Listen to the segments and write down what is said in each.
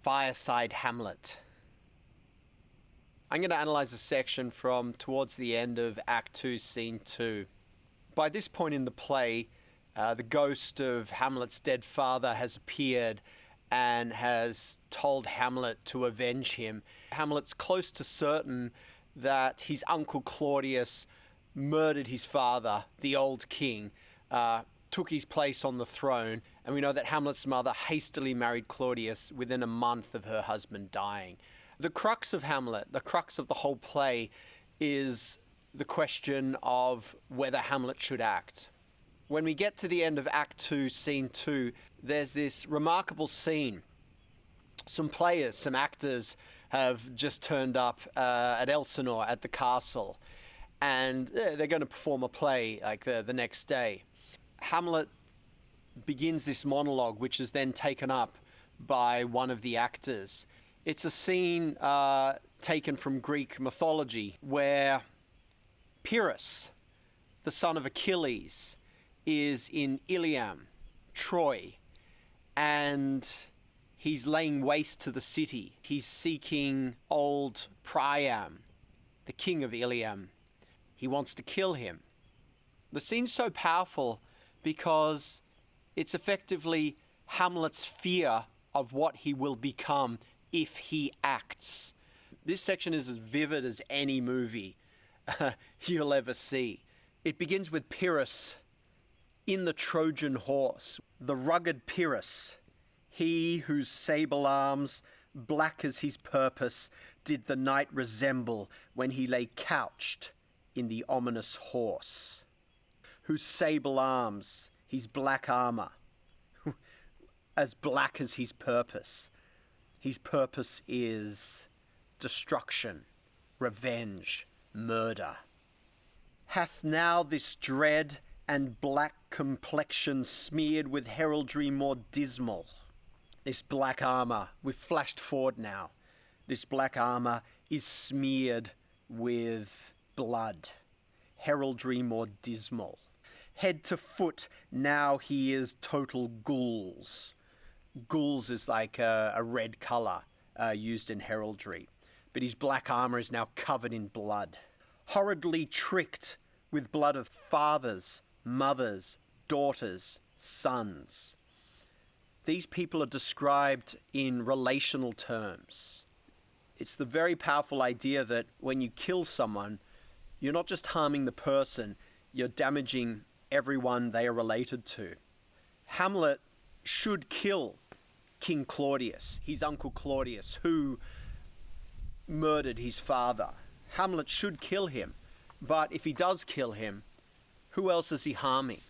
Fireside Hamlet. I'm going to analyze a section from towards the end of Act 2, Scene 2. By this point in the play, the ghost of Hamlet's dead father has appeared and has told Hamlet to avenge him. Hamlet's close to certain that his uncle Claudius murdered his father, the old king, took his place on the throne, and we know that Hamlet's mother hastily married Claudius within a month of her husband dying. The crux of Hamlet, the crux of the whole play, is the question of whether Hamlet should act. When we get to the end of Act 2, Scene 2, there's this remarkable scene. Some players, some actors have just turned up at Elsinore at the castle, and they're going to perform a play like the next day. Hamlet begins this monologue, which is then taken up by one of the actors. It's a scene taken from Greek mythology where Pyrrhus, the son of Achilles, is in Ilium, Troy, and he's laying waste to the city. He's seeking old Priam, the king of Ilium. He wants to kill him. The scene's so powerful because it's effectively Hamlet's fear of what he will become if he acts. This section is as vivid as any movie you'll ever see. It begins with Pyrrhus in the Trojan horse, the rugged Pyrrhus, he whose sable arms, black as his purpose, did the night resemble when he lay couched in the ominous horse, whose sable arms, his black armor, as black as his purpose. His purpose is destruction, revenge, murder. Hath now this dread and black complexion smeared with heraldry more dismal. This black armor, we've flashed forward now. This black armor is smeared with blood. Heraldry more dismal. Head to foot, now he is total gules. Gules is like a red color used in heraldry. But his black armor is now covered in blood. Horridly tricked with blood of fathers, mothers, daughters, sons. These people are described in relational terms. It's the very powerful idea that when you kill someone, you're not just harming the person, you're damaging everyone they are related to. Hamlet should kill King Claudius, his uncle Claudius, who murdered his father. Hamlet should kill him, but if he does kill him, who else is he harming?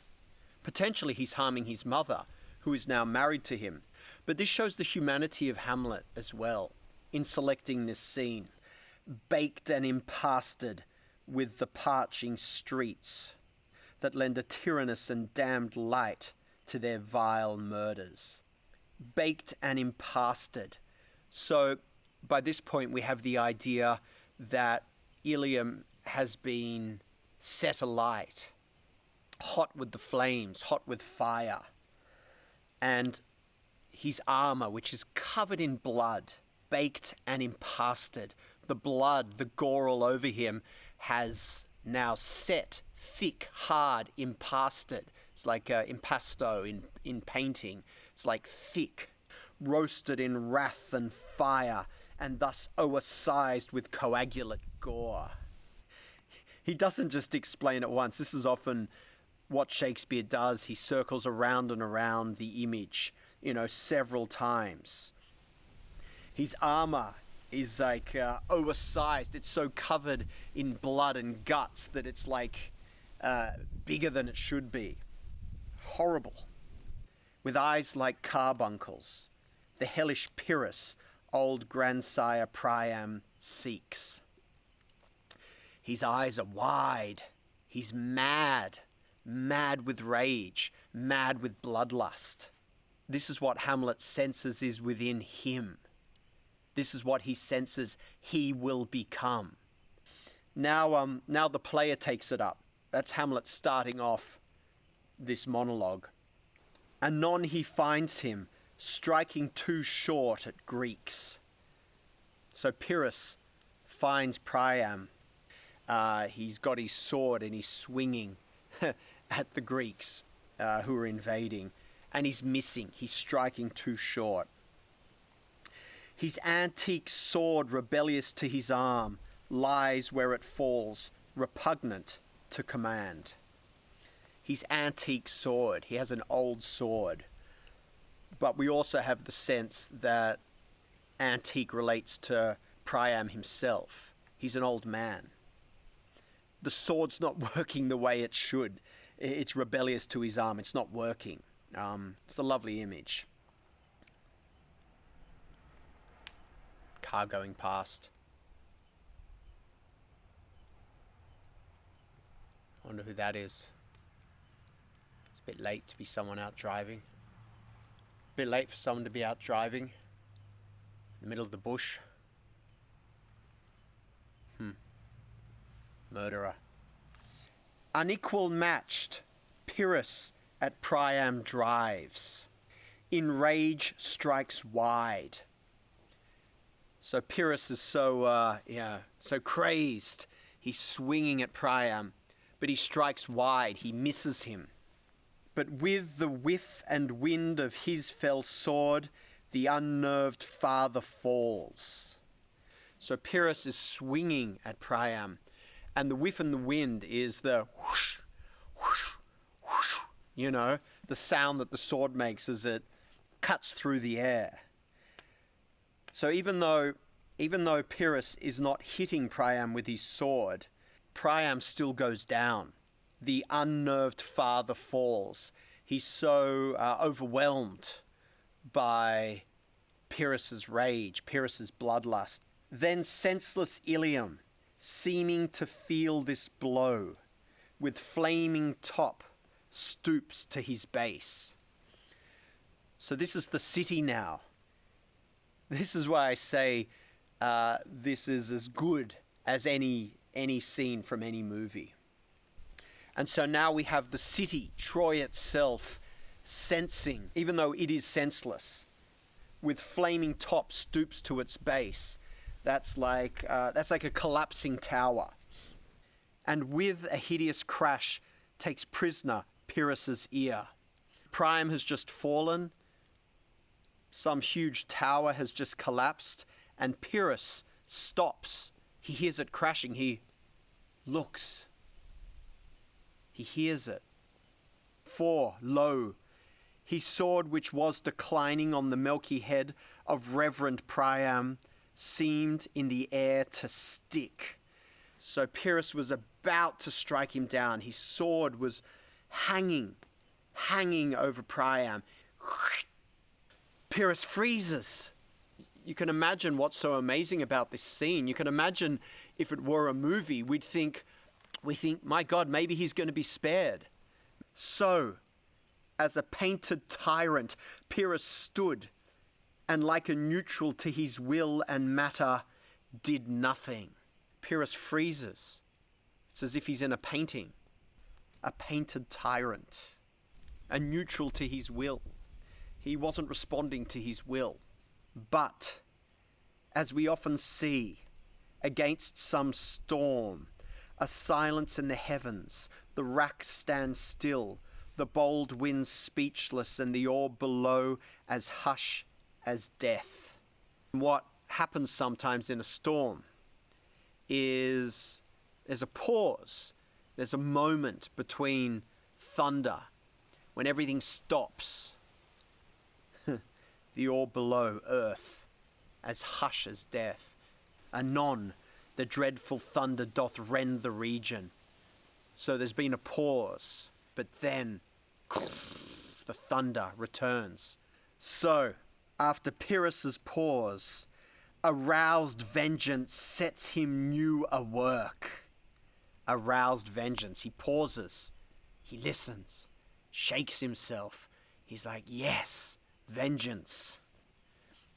Potentially he's harming his mother, who is now married to him. But this shows the humanity of Hamlet as well in selecting this scene. Baked and impasted with the parching streets that lend a tyrannous and damned light to their vile murders. Baked and impasted. So by this point we have the idea that Ilium has been set alight, hot with the flames, hot with fire. And his armor, which is covered in blood, baked and impasted. The blood, the gore all over him, has now set, thick, hard, impasted. It's like impasto in painting. It's like thick, roasted in wrath and fire, and thus oasized with coagulate gore. He doesn't just explain it once. This is often what Shakespeare does. He circles around and around the image, several times. His armor is like oversized. It's so covered in blood and guts that it's like bigger than it should be. Horrible. With eyes like carbuncles, the hellish Pyrrhus, old grandsire Priam, seeks. His eyes are wide. He's mad with rage, mad with bloodlust. This is what Hamlet senses is within him. This is what he senses he will become. Now the player takes it up. That's Hamlet starting off this monologue. Anon he finds him, striking too short at Greeks. So Pyrrhus finds Priam. He's got his sword and he's swinging at the Greeks who are invading. And he's missing. He's striking too short. His antique sword, rebellious to his arm, lies where it falls, repugnant to command. His antique sword. He has an old sword. But we also have the sense that antique relates to Priam himself. He's an old man. The sword's not working the way it should. It's rebellious to his arm. It's not working. It's a lovely image. Car going past. I wonder who that is. It's a bit late to be someone out driving. A bit late for someone to be out driving in the middle of the bush. Murderer. Unequal matched, Pyrrhus at Priam drives. In rage strikes wide. So Pyrrhus is so crazed. He's swinging at Priam, but he strikes wide. He misses him. But with the whiff and wind of his fell sword, the unnerved father falls. So Pyrrhus is swinging at Priam, and the whiff and the wind is the whoosh, whoosh, whoosh, the sound that the sword makes as it cuts through the air. So even though Pyrrhus is not hitting Priam with his sword, Priam still goes down. The unnerved father falls. He's so overwhelmed by Pyrrhus's rage, Pyrrhus's bloodlust. Then senseless Ilium, seeming to feel this blow, with flaming top, stoops to his base. So this is the city now. This is why I say this is as good as any scene from any movie. And so now we have the city, Troy itself, sensing, even though it is senseless, with flaming top stoops to its base. That's like a collapsing tower. And with a hideous crash, takes prisoner Pyrrhus's ear. Priam has just fallen. Some huge tower has just collapsed, and Pyrrhus stops. He hears it crashing. He looks. He hears it. For, lo, his sword which was declining on the milky head of Reverend Priam seemed in the air to stick. So Pyrrhus was about to strike him down. His sword was hanging over Priam. Pyrrhus freezes. You can imagine what's so amazing about this scene. You can imagine if it were a movie, we think, my God, maybe he's going to be spared. So, as a painted tyrant, Pyrrhus stood, and like a neutral to his will and matter, did nothing. Pyrrhus freezes. It's as if he's in a painting. A painted tyrant. A neutral to his will. He wasn't responding to his will. But, as we often see, against some storm, a silence in the heavens, the rack stands still, the bold winds speechless, and the orb below as hush as death. What happens sometimes in a storm is there's a pause, there's a moment between thunder, when everything stops. The orb below, earth, as hush as death. Anon, the dreadful thunder doth rend the region. So there's been a pause, but then the thunder returns. So, after Pyrrhus's pause, aroused vengeance sets him new a work. Aroused vengeance. He pauses. He listens. Shakes himself. He's like, yes, vengeance.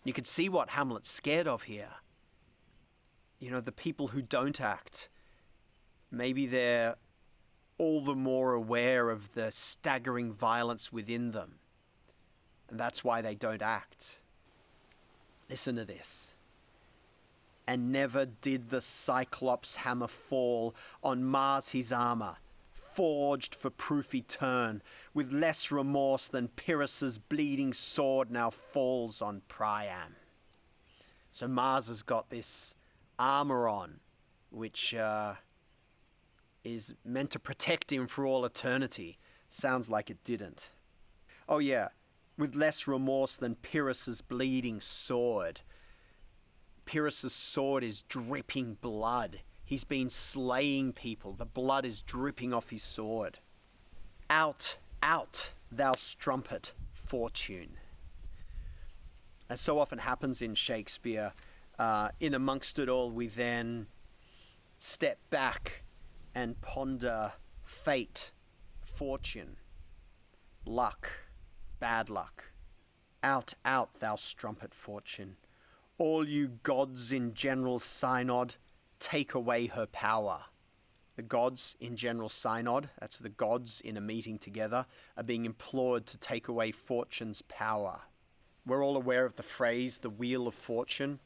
You can see what Hamlet's scared of here. The people who don't act, maybe they're all the more aware of the staggering violence within them. And that's why they don't act. Listen to this. And never did the Cyclops hammer fall on Mars his armour, forged for proof etern, with less remorse than Pyrrhus's bleeding sword now falls on Priam. So Mars has got this armour on, which is meant to protect him for all eternity. Sounds like it didn't. Oh yeah, with less remorse than Pyrrhus's bleeding sword. Pyrrhus's sword is dripping blood. He's been slaying people. The blood is dripping off his sword. Out, out, thou strumpet, fortune. As so often happens in Shakespeare, in amongst it all, we then step back and ponder fate, fortune, luck, bad luck. Out, out, thou strumpet, fortune. All you gods in general synod, take away her power. The gods in general synod, that's the gods in a meeting together, are being implored to take away fortune's power. We're all aware of the phrase, the wheel of fortune.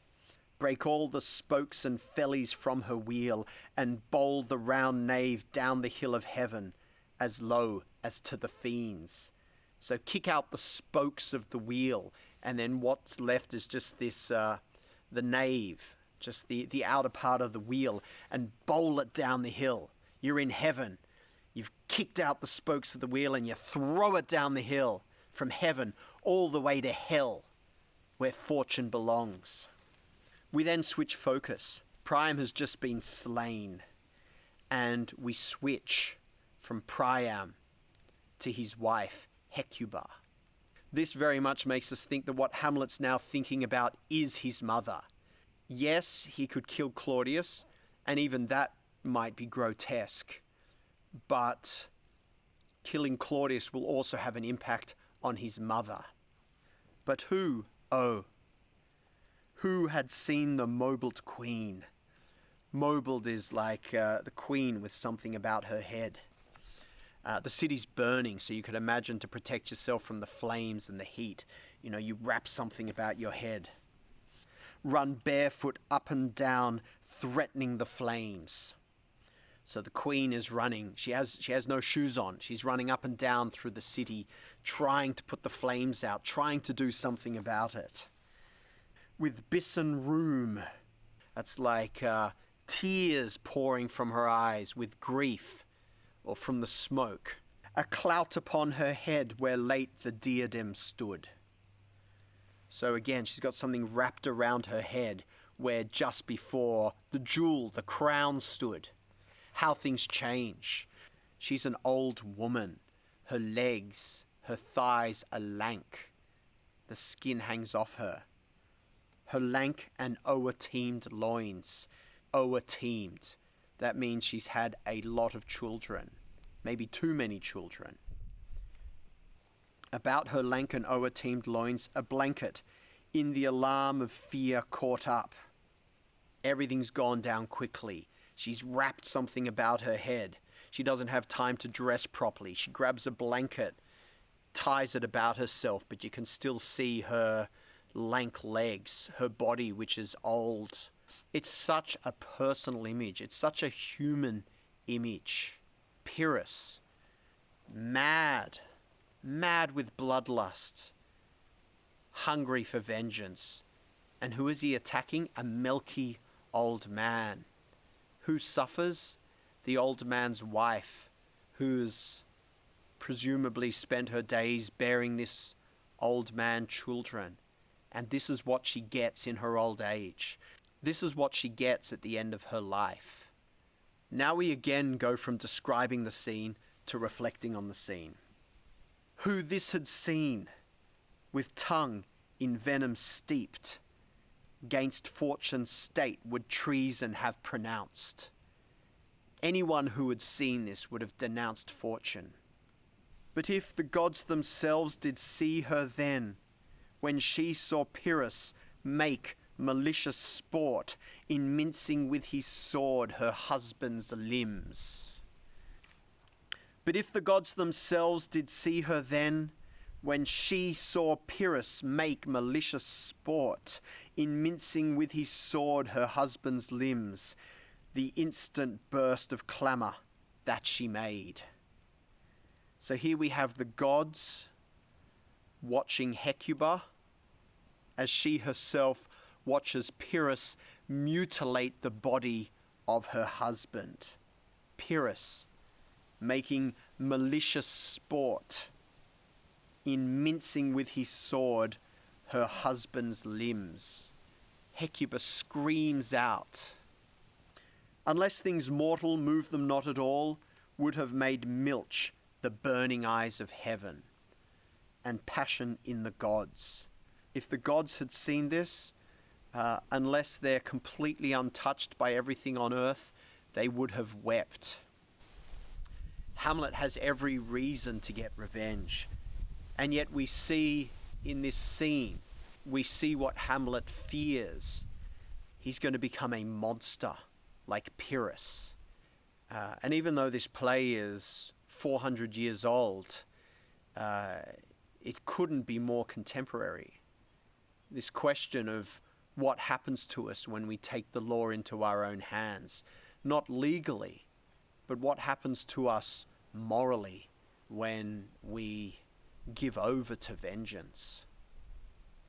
Break all the spokes and fellies from her wheel, and bowl the round nave down the hill of heaven, as low as to the fiends. So kick out the spokes of the wheel, and then what's left is just this, the nave, just the outer part of the wheel, and bowl it down the hill. You're in heaven. You've kicked out the spokes of the wheel, and you throw it down the hill, from heaven all the way to hell, where fortune belongs. We then switch focus. Priam has just been slain, and we switch from Priam to his wife, Hecuba. This very much makes us think that what Hamlet's now thinking about is his mother. Yes, he could kill Claudius, and even that might be grotesque, but killing Claudius will also have an impact on his mother. But who, oh, who had seen the mobled queen? Mobled is like the queen with something about her head. The city's burning, so you could imagine to protect yourself from the flames and the heat, you wrap something about your head. Run barefoot up and down, threatening the flames. So the queen is running. She has no shoes on. She's running up and down through the city, trying to put the flames out, trying to do something about it. With bison rheum, that's like tears pouring from her eyes with grief, or from the smoke. A clout upon her head where late the diadem stood. So again, she's got something wrapped around her head where just before the jewel, the crown stood. How things change. She's an old woman. Her legs, her thighs are lank. The skin hangs off her. Her lank and o'er-teamed loins. O'er-teamed. That means she's had a lot of children. Maybe too many children. About her lank and o'er-teamed loins, a blanket, in the alarm of fear caught up. Everything's gone down quickly. She's wrapped something about her head. She doesn't have time to dress properly. She grabs a blanket, ties it about herself, but you can still see her lank legs, her body, which is old. It's such a personal image. It's such a human image. Pyrrhus, mad with bloodlust, hungry for vengeance. And who is he attacking? A milky old man. Who suffers? The old man's wife, who's presumably spent her days bearing this old man children. And this is what she gets in her old age. This is what she gets at the end of her life. Now we again go from describing the scene to reflecting on the scene. Who this had seen, with tongue in venom steeped, 'gainst fortune's state would treason have pronounced. Anyone who had seen this would have denounced fortune. But if the gods themselves did see her then, when she saw Pyrrhus make malicious sport in mincing with his sword her husband's limbs. But if the gods themselves did see her then, when she saw Pyrrhus make malicious sport in mincing with his sword her husband's limbs, the instant burst of clamour that she made. So here we have the gods watching Hecuba as she herself watches Pyrrhus mutilate the body of her husband. Pyrrhus making malicious sport in mincing with his sword her husband's limbs. Hecuba screams out, "Unless things mortal move them not at all, would have made milch the burning eyes of heaven, and passion in the gods." If the gods had seen this, unless they're completely untouched by everything on earth, they would have wept. Hamlet has every reason to get revenge. And yet we see in this scene, we see what Hamlet fears. He's going to become a monster like Pyrrhus. And even though this play is 400 years old, it couldn't be more contemporary. This question of what happens to us when we take the law into our own hands, not legally, but what happens to us morally when we give over to vengeance.